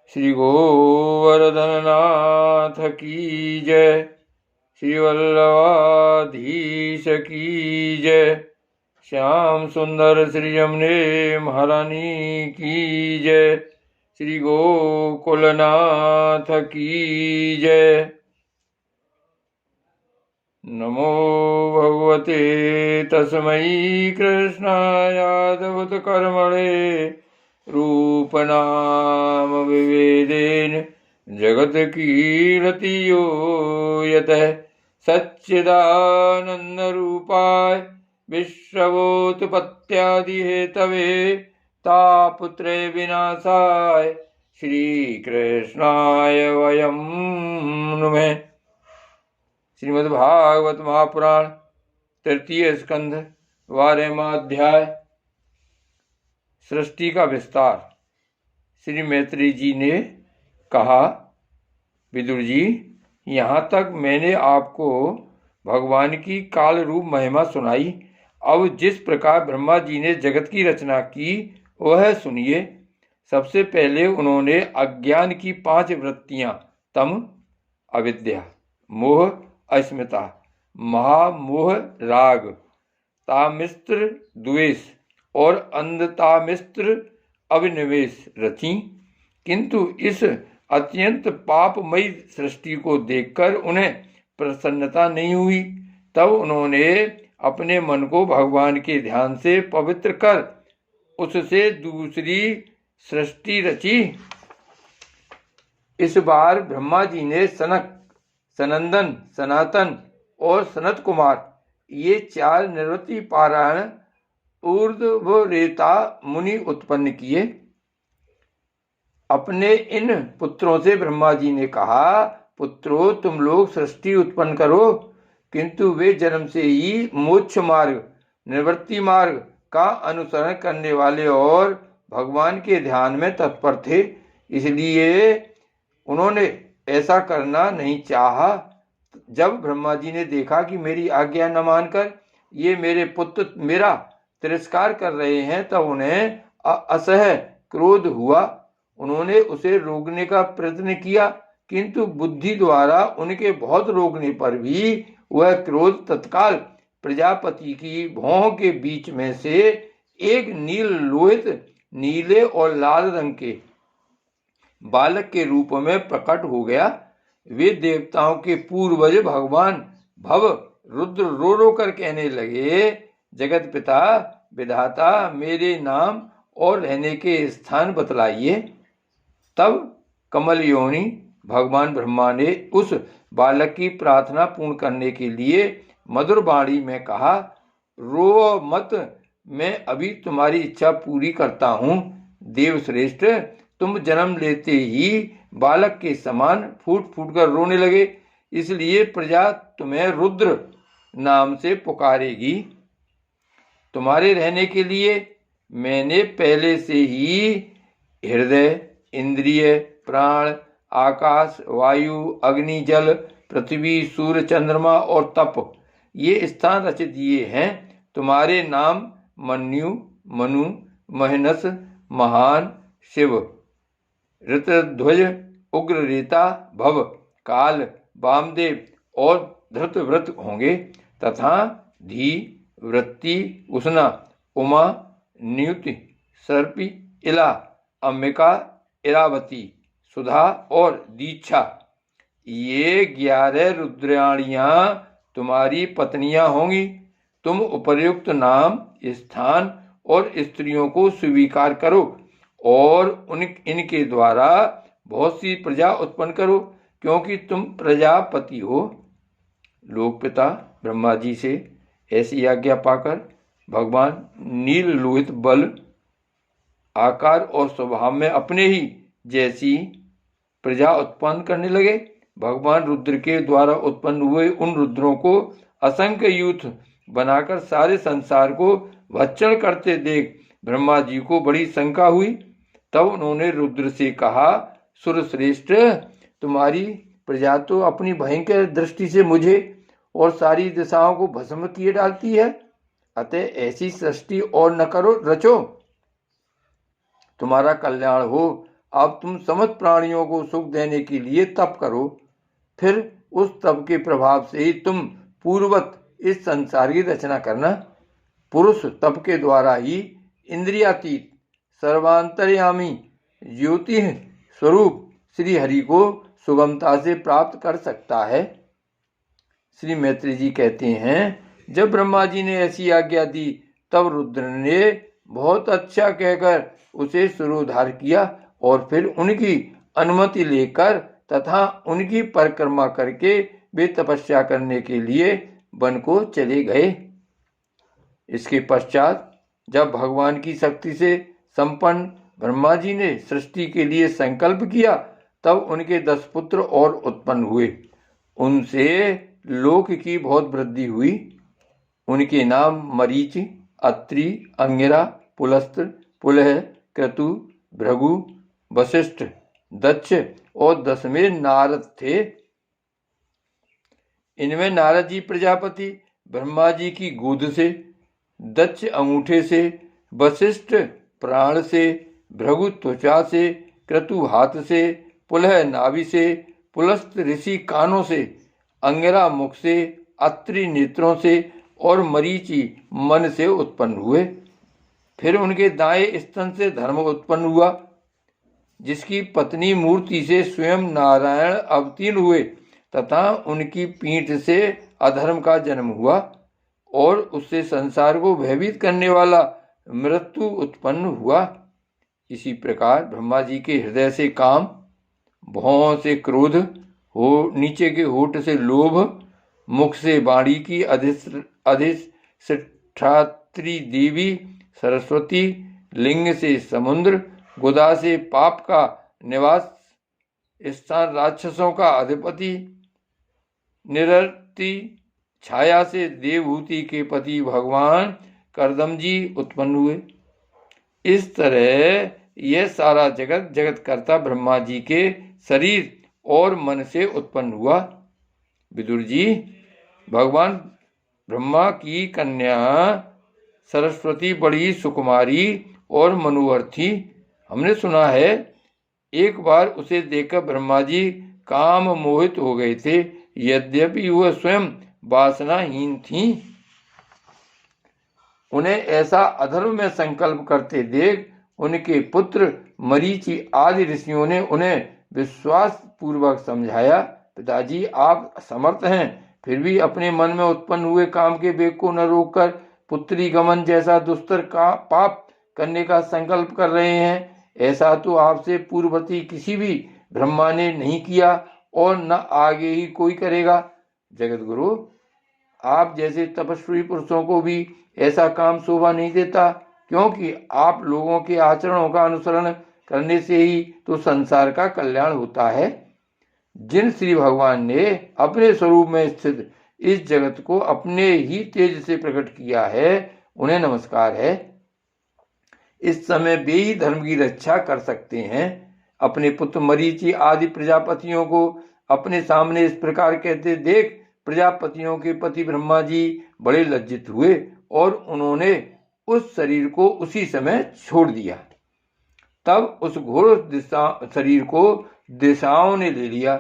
श्री गोवर्धन नाथ की जय। श्री वल्लभाधीश की जय। श्याम सुंदर श्री यमुने महारानी की जय। श्री गोकुलनाथ की जय। नमो भगवते तस्मै कृष्णायादवत कर्मणे रूपनाम विवेदेन जगत कीर्ति यो यतः सच्चिदानंद रूपाय विश्वोत्पत्त्यादि हेतवे तापुत्रे विनाशाय श्री कृष्णाय वयं नुमः। श्रीमद्भागवत महापुराण तृतीय स्कंध 12वां अध्याय सृष्टि का विस्तार। श्री मैत्री जी ने कहा, विदुर जी, यहाँ तक मैंने आपको भगवान की काल रूप महिमा सुनाई। अब जिस प्रकार ब्रह्मा जी ने जगत की रचना की वह सुनिए। सबसे पहले उन्होंने अज्ञान की 5 वृत्तियां तम, अविद्या, मोह, अस्मिता, महामोह, राग, तामिस्त्र, द्वेष और अंधतामिस्त्र अभिनिवेश रची। किंतु इस अत्यंत पापमयी सृष्टि को देखकर उन्हें प्रसन्नता नहीं हुई। तब उन्होंने अपने मन को भगवान के ध्यान से पवित्र कर उससे दूसरी सृष्टि रची। इस बार ब्रह्मा जी ने सनक, सनंदन, सनातन और सनत कुमार ये 4 निवृत्ति पारायण ऊर्ध्वरेता मुनि उत्पन्न किए। अपने इन पुत्रों से ब्रह्मा जी ने कहा, पुत्रों, तुम लोग सृष्टि उत्पन्न करो। किंतु वे जन्म से ही मोक्ष मार्ग, निवृत्ति मार्ग का अनुसरण करने वाले और भगवान के ध्यान में तत्पर थे, इसलिए उन्होंने ऐसा करना नहीं चाहा। जब ब्रह्मा जी ने देखा कि मेरी आज्ञा न मानकर ये मेरे पुत्र मेरा तिरस्कार कर रहे हैं, तब उन्हें असह्य क्रोध हुआ। उन्होंने उसे रोकने का प्रयत्न किया, किंतु बुद्धि द्वारा उनके बहुत रोकने पर भी वह क्रोध तत्काल प्रजापति की भौं के बीच में से एक नील लोहित, नीले और लाल रंग के बालक के रूप में प्रकट हो गया। वे देवताओं के पूर्वज भगवान भव रुद्र रो रो कर कहने लगे, जगत पिता विधाता, मेरे नाम और रहने के स्थान बतलाइए। तब कमल योनि भगवान ब्रह्मा ने उस बालक की प्रार्थना पूर्ण करने के लिए मधुर वाणी में कहा, रो मत, मैं अभी तुम्हारी इच्छा पूरी करता हूँ। देवश्रेष्ठ, तुम जन्म लेते ही बालक के समान फूट फूट कर रोने लगे, इसलिए प्रजा तुम्हें रुद्र नाम से पुकारेगी। तुम्हारे रहने के लिए मैंने पहले से ही हृदय, इंद्रिय, प्राण, आकाश, वायु, अग्नि, जल, पृथ्वी, सूर्य, चंद्रमा और तप ये स्थान रच दिए हैं। तुम्हारे नाम मन्यु, मनु, महनस, महान, शिव, ऋतध्वज, उग्ररेता, भव, काल, वामदेव और धृतव्रत होंगे, तथा धी, वृत्ति, उष्णा, उमा, न्युति, सर्पी, इला, अंबिका, इरावती, सुधा और दीक्षा ये 11 रुद्राणियां तुम्हारी पत्नियां होंगी। तुम उपर्युक्त नाम, स्थान और स्त्रियों को स्वीकार करो और इनके द्वारा बहुत सी प्रजा उत्पन्न करो, क्योंकि तुम प्रजापति हो। लोकपिता ब्रह्मा जी से ऐसी आज्ञा पाकर भगवान नील लोहित बल, आकार और स्वभाव में अपने ही जैसी प्रजा उत्पन्न करने लगे। भगवान रुद्र के द्वारा उत्पन्न हुए उन रुद्रों को असंख्य यूथ बनाकर सारे संसार को भक्षण करते देख ब्रह्मा जी को बड़ी शंका हुई। तब उन्होंने रुद्र से कहा, सुरश्रेष्ठ, तुम्हारी प्रजा तो अपनी भयंकर दृष्टि से मुझे और सारी दिशाओं को भस्म किए डालती है, अतः ऐसी सृष्टि और न करो, रचो। तुम्हारा कल्याण हो अब तुम समस्त प्राणियों को सुख देने के लिए तप करो, फिर उस तप के प्रभाव से ही तुम पूर्ववत इस संसार की रचना करना। पुरुष तप के द्वारा ही इंद्रियातीत सर्वांतर्यामी ज्योति स्वरूप श्री हरि को सुगमता से प्राप्त कर सकता है। श्री मैत्री जी कहते हैं, जब ब्रह्मा जी ने ऐसी आज्ञा दी तब रुद्र ने बहुत अच्छा कहकर उसे सिरोधार किया और फिर उनकी अनुमति लेकर तथा उनकी परिक्रमा करके वे तपस्या करने के लिए वन को चले गए। इसके पश्चात जब भगवान की शक्ति से संपन्न ब्रह्मा जी ने सृष्टि के लिए संकल्प किया तब उनके 10 पुत्र और उत्पन्न हुए। उनसे लोक की बहुत वृद्धि हुई। उनके नाम मरीच, अत्रि, अंगिरा, पुलस्त्य, पुलह, क्रतु, भृगु, वशिष्ठ, दक्ष और 10वें नारद थे। इनमें नारद जी प्रजापति ब्रह्मा जी की गोद से, दक्ष अंगूठे से, वशिष्ठ प्राण से, भृगु त्वचा से, क्रतु हाथ से, पुलह नाभि से, पुलस्त्य ऋषि कानों से, अंगिरा मुख से, अत्रि नेत्रों से और मरीचि मन से उत्पन्न हुए। फिर उनके दाएं स्तन से धर्म उत्पन्न हुआ, जिसकी पत्नी मूर्ति से स्वयं नारायण अवतीर्ण हुए तथा उनकी पीठ से अधर्म का जन्म हुआ और उससे संसार को भयभीत करने वाला मृत्यु उत्पन्न हुआ। इसी प्रकार ब्रह्मा जी के हृदय से काम, भौं से क्रोध, नीचे के होठ से लोभ, मुख से वाणी की अधिष्ठात्री देवी सरस्वती, लिंग से समुद्र, गुदा से पाप का निवास स्थान राक्षसों का अधिपति, निरति छाया से देवहूति के पति भगवान करदम जी उत्पन्न हुए। इस तरह यह सारा जगत जगतकर्ता ब्रह्मा जी के शरीर और मन से उत्पन्न हुआ। विदुर जी, भगवान ब्रह्मा की कन्या सरस्वती बड़ी सुकुमारी और मनोहर थी। हमने सुना है एक बार उसे देखकर ब्रह्मा जी काम मोहित हो गए थे, यद्यपि वह स्वयं वासनाहीन थी। उन्हें ऐसा अधर्म में संकल्प करते देख उनके पुत्र मरीचि आदि ऋषियों ने उन्हें विश्वास पूर्वक समझाया, पिताजी आप समर्थ हैं, फिर भी अपने मन में उत्पन्न हुए काम के वेग को न रोककर पुत्री गमन जैसा दुस्तर का पाप करने का संकल्प कर रहे हैं। ऐसा तो आपसे पूर्ववर्ती किसी भी ब्रह्मा ने नहीं किया और न आगे ही कोई करेगा। जगत गुरु, आप जैसे तपस्वी पुरुषों को भी ऐसा काम शोभा नहीं देता, क्योंकि आप लोगों के आचरणों का अनुसरण करने से ही तो संसार का कल्याण होता है। जिन श्री भगवान ने अपने स्वरूप में स्थित इस जगत को अपने ही तेज से प्रकट किया है, उन्हें नमस्कार है। इस समय वे ही धर्म की रक्षा कर सकते हैं। अपने पुत्र मरीचि आदि प्रजापतियों को अपने सामने इस प्रकार कहते देख प्रजापतियों के पति ब्रह्मा जी बड़े लज्जित हुए और उन्होंने उस शरीर को उसी समय छोड़ दिया। तब उस घोर शरीर को दिशाओं ने ले लिया।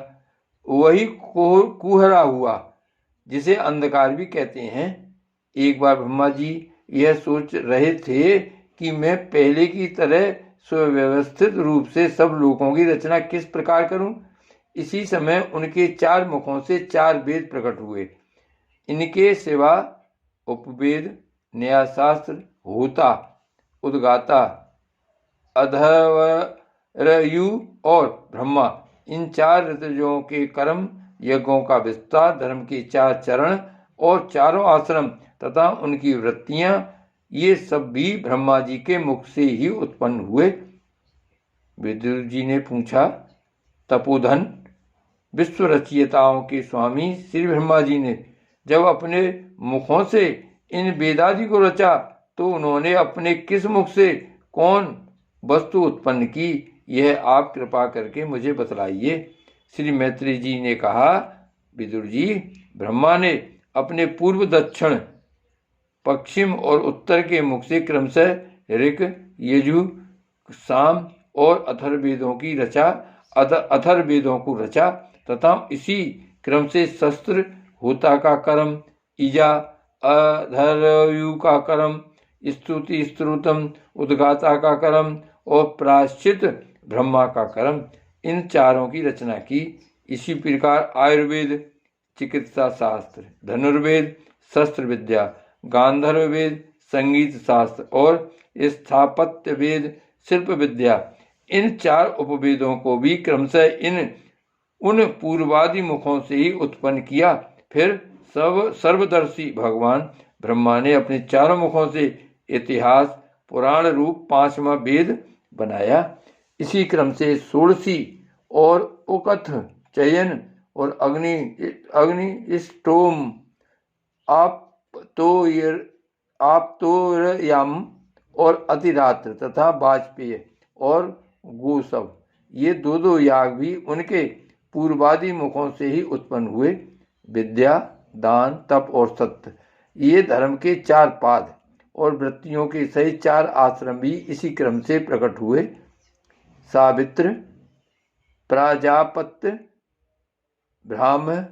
वही कुहरा हुआ जिसे अंधकार भी कहते हैं। एक बार ब्रह्मा जी यह सोच रहे थे कि मैं पहले की तरह सुव्यवस्थित रूप से सब लोगों की रचना किस प्रकार करूं। इसी समय उनके 4 मुखों से 4 वेद प्रकट हुए। इनके सिवा उपवेद, न्यायशास्त्र, होता, उद्गाता, अधर्वयु और ब्रह्मा, इन 4 ऋतुजों के कर्म, यज्ञों का विस्तार, धर्म के 4 चरण और चारों आश्रम तथा उनकी वृत्तियां, ये सब भी ब्रह्मा जी के मुख से ही उत्पन्न हुए। विदुर जी ने पूछा, तपोधन विश्व रचयिताओं के स्वामी श्री ब्रह्मा जी ने जब अपने मुखों से इन वेदादि को रचा तो उन्होंने अपने किस मुख से कौन वस्तु उत्पन्न की, यह आप कृपा करके मुझे बतलाइए। श्री मैत्री जी ने कहा, विदुर जी, ब्रह्मा ने अपने पूर्व, दक्षिण, पश्चिम और उत्तर के मुख से क्रमशः ऋक, यजु, साम, और अथर्वेदों को रचा तथा इसी क्रम से शस्त्र होता का कर्म, ईजा अधर्यु का कर्म, स्तुति स्त्रोतम उद्गाता का कर्म और प्रायश्चित ब्रह्मा का कर्म, इन चारों की रचना की। इसी प्रकार आयुर्वेद चिकित्सा शास्त्र, धनुर्वेद शस्त्र विद्या, गांधर्व वेद संगीत शास्त्र और स्थापत्य वेद शिल्प विद्या, इन चार उपवेदों को भी क्रमशः उन पूर्वादि मुखों से ही उत्पन्न किया। फिर सर्वदर्शी भगवान ब्रह्मा ने अपने चारों मुखों से इतिहास पुराण रूप 5वां वेद बनाया। इसी क्रम से षोडशी और उकथ चयन और अग्निष्टोम आप्तोरयम और अतिरात्र तथा वाजपेय और गोसव, ये दो याग भी उनके पूर्वादि मुखों से ही उत्पन्न हुए। विद्या, दान, तप और सत्य, ये धर्म के 4 पाद और वृत्तियों के सहित 4 आश्रम भी इसी क्रम से प्रकट हुए। सावित्र, प्राजापत्य, ब्राह्म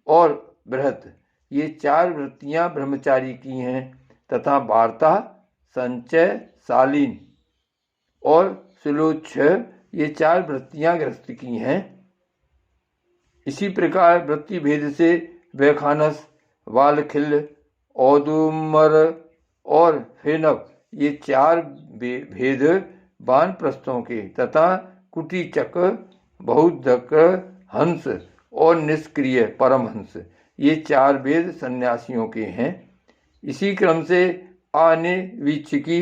और बृहत, ये 4 वृत्तियां ब्रह्मचारी की हैं तथा वार्ता, संचय, शालीन और सुलोच्छ, ये 4 वृत्तियां गृहस्थ की हैं। इसी प्रकार वृत्ति भेद से वैखानस, वालखिल्य, औदुमर और फेनक, ये 4 भेद वानप्रस्थों के तथा कुटीचक, बहुधक, हंस और निष्क्रिय परमहंस, ये 4 वेद सन्यासियों के हैं। इसी क्रम से आनिवीक्षिकी,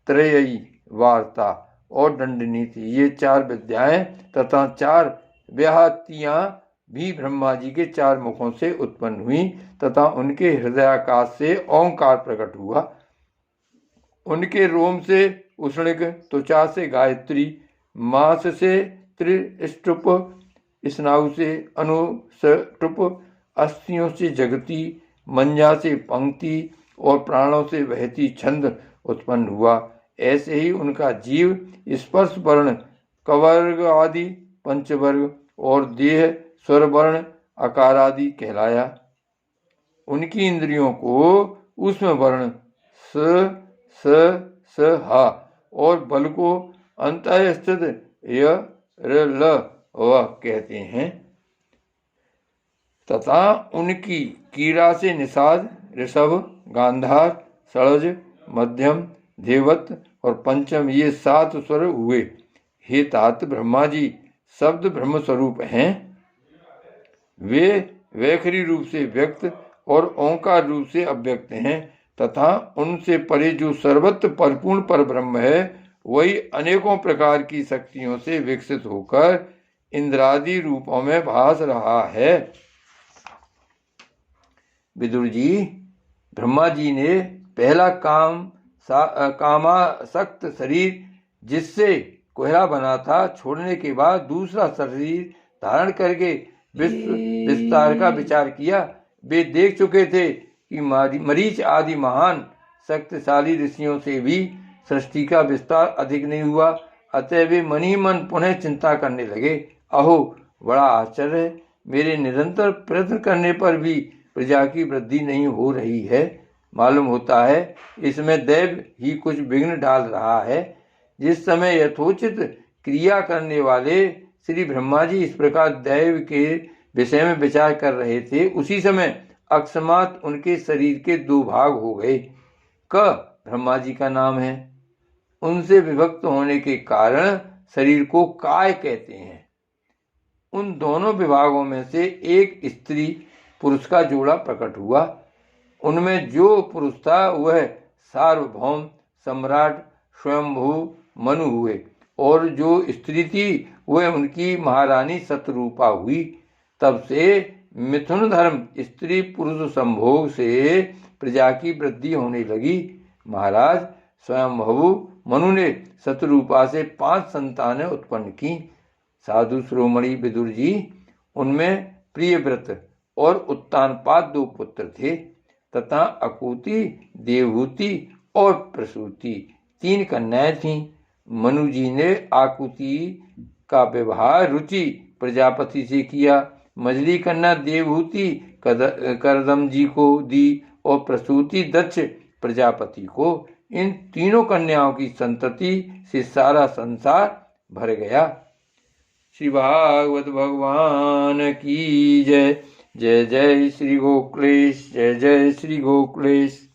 त्रयी, वार्ता और दंडनीति, ये 4 विद्याएं तथा 4 व्याहतियां भी ब्रह्मा जी के 4 मुखों से उत्पन्न हुई तथा उनके हृदयाकाश से ओंकार प्रकट हुआ। उनके रोम से उष्णिक, त्वचा से गायत्री, मांस से त्रिष्टुप, स्नायु से अनुष्टुप, अस्थियों से जगती, मज्जा से पंक्ति और प्राणों से वहती छंद उत्पन्न हुआ। ऐसे ही उनका जीव स्पर्श वर्ण, कवर्ग आदि पंचवर्ग और देह स्वर वर्ण आकार आदि कहलाया। उनकी इंद्रियों को ऊष्म वर्ण स हा और बल को अंतःस्थित य र ल व कहते हैं तथा उनकी कीड़ा से निषाद, ऋषभ, गांधार, षडज, मध्यम, धेवत और पंचम, ये 7 स्वर हुए। हे तात, ब्रह्मा जी शब्द ब्रह्म स्वरूप हैं। वे वैखरी रूप से व्यक्त और ओंकार रूप से अव्यक्त हैं तथा उनसे परे जो सर्वत्र परिपूर्ण पर ब्रह्म है, वही अनेकों प्रकार की शक्तियों से विकसित होकर इंद्रादि रूपों में भास रहा है। विदुर जी, ब्रह्मा जी ने पहला कामासक्त शरीर जिससे कोहरा बना था छोड़ने के बाद दूसरा शरीर धारण करके विश्व विस्तार का विचार किया। वे देख चुके थे कि मरीच आदि महान शक्तिशाली ऋषियों से भी सृष्टि का विस्तार अधिक नहीं हुआ, अतः वे मन ही मन पुनः चिंता करने लगे। अहो, बड़ा आश्चर्य है, मेरे निरंतर प्रयत्न करने पर भी प्रजा की वृद्धि नहीं हो रही है। मालूम होता है इसमें दैव ही कुछ विघ्न डाल रहा है। जिस समय यथोचित क्रिया करने वाले श्री ब्रह्मा जी इस प्रकार दैव के विषय में विचार कर रहे थे, उसी समय अकस्मात उनके शरीर के 2 भाग हो गए। क ब्रह्मा जी का नाम है, उनसे विभक्त होने के कारण शरीर को काय कहते हैं। उन दोनों विभागों में से एक स्त्री पुरुष का जोड़ा प्रकट हुआ। उनमें जो पुरुष था वह सार्वभौम सम्राट स्वयंभू मनु हुए और जो स्त्री थी वह उनकी महारानी सतरूपा हुई। तब से मिथुन धर्म स्त्री पुरुष संभोग से प्रजा की वृद्धि होने लगी। महाराज, स्वयंभू मनु ने सतरूपा से 5 संतानें उत्पन्न की। साधु श्रोमणी विदुर जी, उनमें प्रियव्रत और उत्तानपाद 2 पुत्र थे तथा अकूति, देवहूति और प्रसूति 3 कन्याएं थीं। मनु जी ने आकुति का व्यवहार रुचि प्रजापति से किया। मछली कन्या देवहूति करदम जी को दी और प्रसूति दक्ष प्रजापति को। इन तीनों कन्याओं की संतति से सारा संसार भर गया। श्री भागवत भगवान की जय। जय जय श्री गोकुलेश, जय जय श्री गोकुलेश।